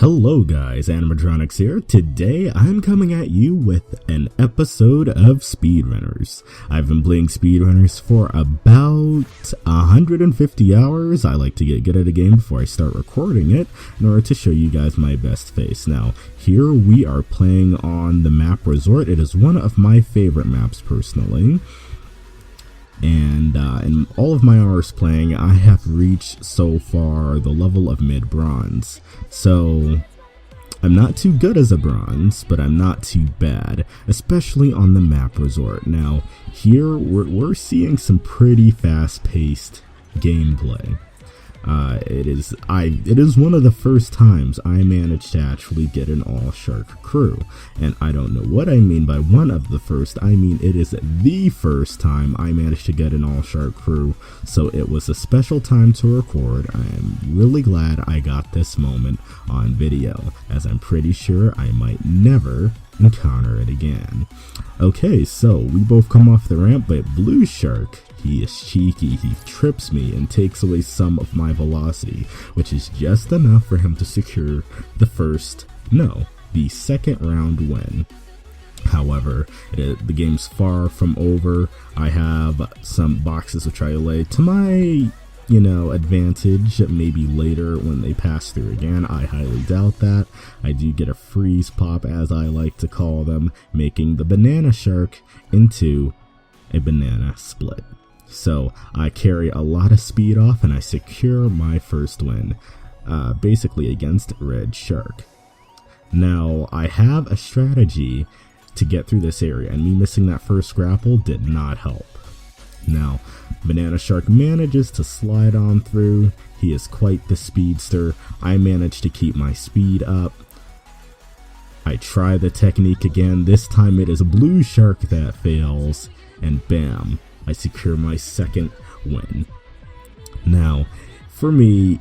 Hello guys, Animatronics here. Today I'm coming at you with an episode of SpeedRunners. I've been playing SpeedRunners for about 150 hours. I like to get good at a game before I start recording it in order to show you guys my best face. Now, here we are playing on the map Resort. It is one of my favorite maps personally. And in all of my hours playing, I have reached so far the level of mid-bronze. So I'm not too good as a bronze, but I'm not too bad, especially on the map Resort. Now, here we're seeing some pretty fast-paced gameplay. It is one of the first times I managed to actually get an all-shark crew, and I don't know what I mean by one of the first. I mean it is the first time I managed to get an all-shark crew, so it was a special time to record. I am really glad I got this moment on video, as I'm pretty sure I might never encounter it again. Okay, so we both come off the ramp, but Blue Shark, he is cheeky. He trips me and takes away some of my velocity, which is just enough for him to secure the second round win. However, the game's far from over. I have some boxes of Tri-Lay to my advantage. Maybe later when they pass through again. I highly doubt that. I do get a freeze pop, as I like to call them, making the banana shark into a banana split. So I carry a lot of speed off and I secure my first win, basically against Red Shark. Now I have a strategy to get through this area, and me missing that first grapple did not help. Now, Banana Shark manages to slide on through. He is quite the speedster. I managed to keep my speed up. I try the technique again. This time it is Blue Shark that fails, and bam, I secure my second win. Now, for me,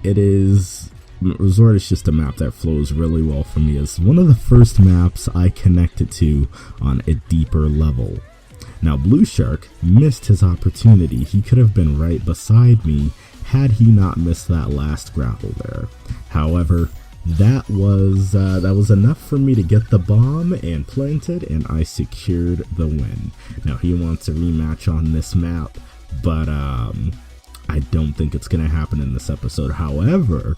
Resort is just a map that flows really well for me. It's one of the first maps I connected to on a deeper level. Now, Blue Shark missed his opportunity. He could have been right beside me had he not missed that last grapple there. However, that was enough for me to get the bomb and plant it, and I secured the win. Now, he wants a rematch on this map, but I don't think it's gonna happen in this episode. However,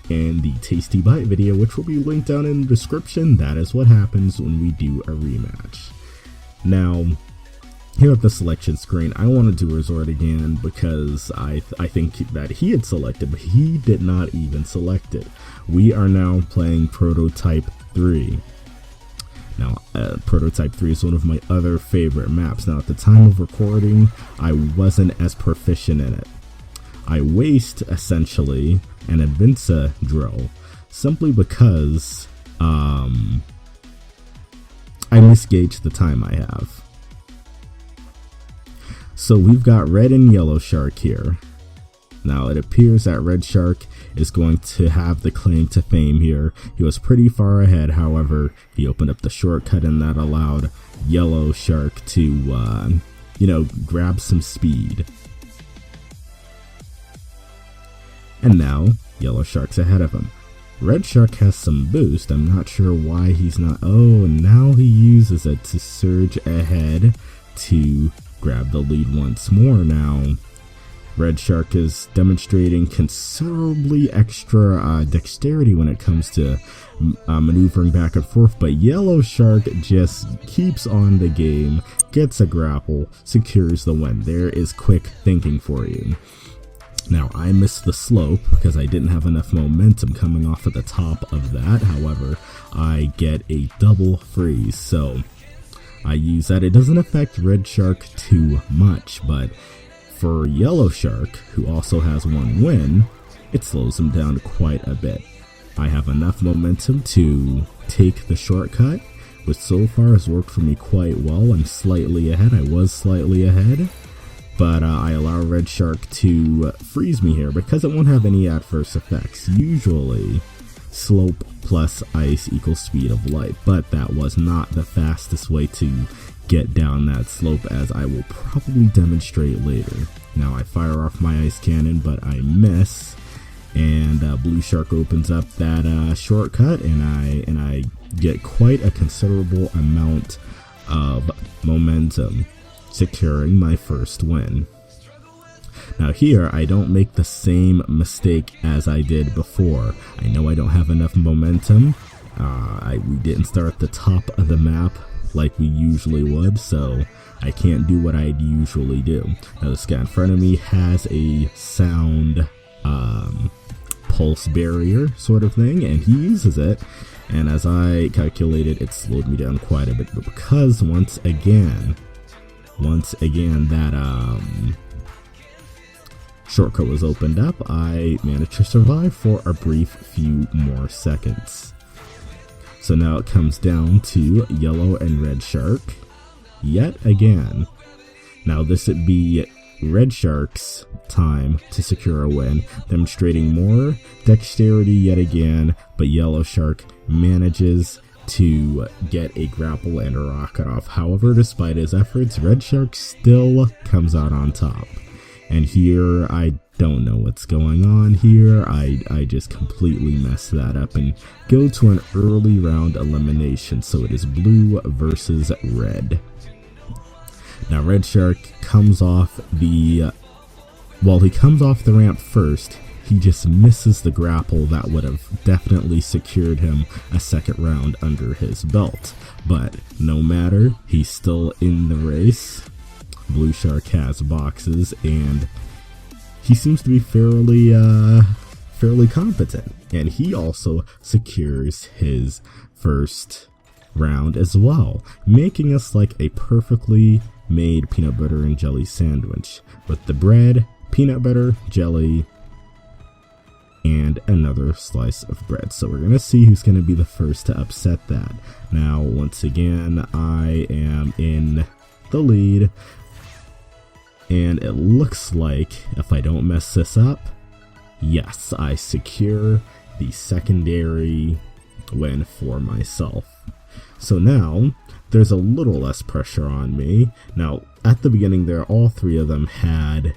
in the Tasty Bite video, which will be linked down in the description, that is what happens when we do a rematch. Now, here at the selection screen, I want to do Resort again because I think that he had selected, but he did not even select it. We are now playing Prototype 3. Now, Prototype 3 is one of my other favorite maps. Now, at the time of recording, I wasn't as proficient in it. I waste, essentially, an Advinza drill simply because I misgauged the time I have. So we've got Red and Yellow Shark here. Now it appears that Red Shark is going to have the claim to fame here. He was pretty far ahead, however, he opened up the shortcut and that allowed Yellow Shark to, grab some speed. And now, Yellow Shark's ahead of him. Red Shark has some boost. I'm not sure why he's not. Oh, and now he uses it to surge ahead to grab the lead once more. Now, Red Shark is demonstrating considerably extra dexterity when it comes to maneuvering back and forth, but Yellow Shark just keeps on the game, gets a grapple, secures the win. There is quick thinking for you. Now, I missed the slope because I didn't have enough momentum coming off at the top of that. However, I get a double freeze, so I use that. It doesn't affect Red Shark too much, but for Yellow Shark, who also has one win, it slows him down quite a bit. I have enough momentum to take the shortcut, which so far has worked for me quite well. I'm slightly ahead. I was slightly ahead. But I allow Red Shark to freeze me here because it won't have any adverse effects. Usually, slope plus ice equals speed of light, but that was not the fastest way to get down that slope, as I will probably demonstrate later. Now I fire off my ice cannon, but I miss, and Blue Shark opens up that shortcut, and I get quite a considerable amount of momentum, securing my first win. Now here, I don't make the same mistake as I did before. I know I don't have enough momentum. We didn't start at the top of the map like we usually would, so I can't do what I'd usually do. Now this guy in front of me has a sound pulse barrier sort of thing, and he uses it, and as I calculated, it slowed me down quite a bit, but because once again that shortcut was opened up, I managed to survive for a brief few more seconds. So now it comes down to Yellow and Red Shark yet again. Now this would be Red Shark's time to secure a win, demonstrating more dexterity yet again, but Yellow Shark manages to get a grapple and a rocket off. However, despite his efforts, Red Shark still comes out on top. And here, I don't know what's going on here. I just completely messed that up and go to an early round elimination. So it is blue versus red. Now Red Shark comes off the ramp first. He just misses the grapple that would have definitely secured him a second round under his belt. But no matter, he's still in the race. Blue Shark has boxes, and he seems to be fairly competent. And he also secures his first round as well, making us like a perfectly made peanut butter and jelly sandwich with the bread, peanut butter, jelly, and another slice of bread. So we're gonna see who's gonna be the first to upset that. Now, once again, I am in the lead, and it looks like if I don't mess this up, yes, I secure the secondary win for myself. So now there's a little less pressure on me. Now, at the beginning there, all three of them had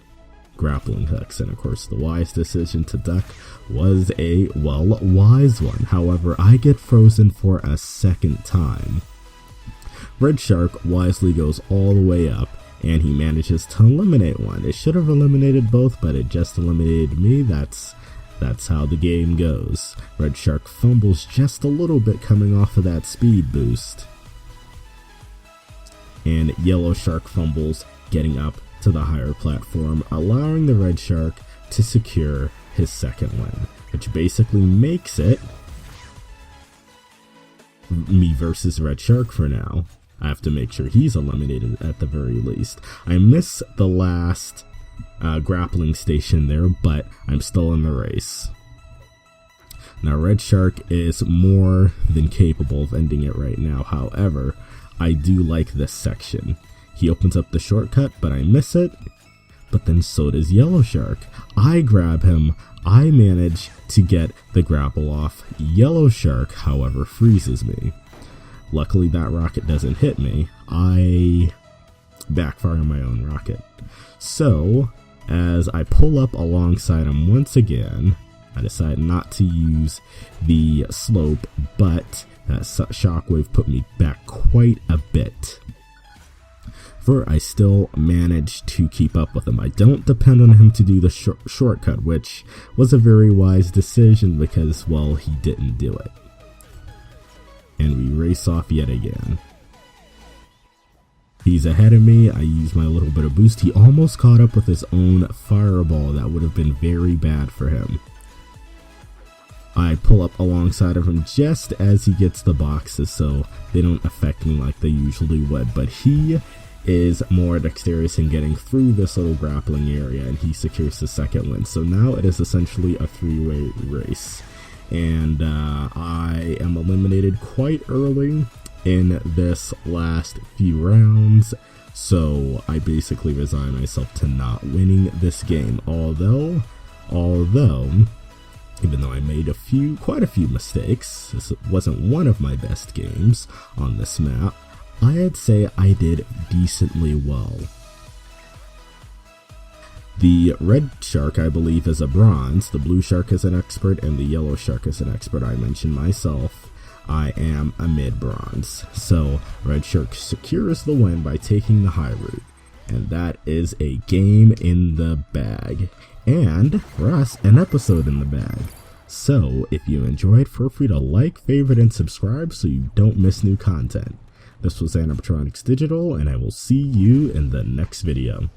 grappling hooks, and of course the wise decision to duck was a, well, wise one. However, I get frozen for a second time. Red Shark wisely goes all the way up, and he manages to eliminate one. It should have eliminated both, but it just eliminated me. That's how the game goes. Red Shark fumbles just a little bit coming off of that speed boost, and Yellow Shark fumbles getting up to the higher platform, allowing the Red Shark to secure his second win, which basically makes it me versus Red Shark for now. I have to make sure he's eliminated at the very least. I miss the last grappling station there, but I'm still in the race. Now Red Shark is more than capable of ending it right now. However, I do like this section. He opens up the shortcut, but I miss it. But then so does Yellow Shark. I grab him. I manage to get the grapple off. Yellow Shark, however, freezes me. Luckily, that rocket doesn't hit me. I backfire on my own rocket. So, as I pull up alongside him once again, I decide not to use the slope, but that shockwave put me back quite a bit. For I still managed to keep up with him. I don't depend on him to do the shortcut, which was a very wise decision because, well, he didn't do it. And we race off yet again. He's ahead of me. I use my little bit of boost. He almost caught up with his own fireball. That would have been very bad for him. I pull up alongside of him just as he gets the boxes, so they don't affect me like they usually would. But he is more dexterous in getting through this little grappling area, and he secures the second win. So now it is essentially a three-way race. And I am eliminated quite early in this last few rounds, so I basically resign myself to not winning this game. Although, even though I made quite a few mistakes, this wasn't one of my best games on this map, I'd say I did decently well. The red shark, I believe, is a bronze. The blue shark is an expert, and the yellow shark is an expert. I mentioned myself. I am a mid-bronze. So red shark secures the win by taking the high route. And that is a game in the bag. And for us, an episode in the bag. So if you enjoyed, feel free to like, favorite, and subscribe so you don't miss new content. This was Animatronics Digital, and I will see you in the next video.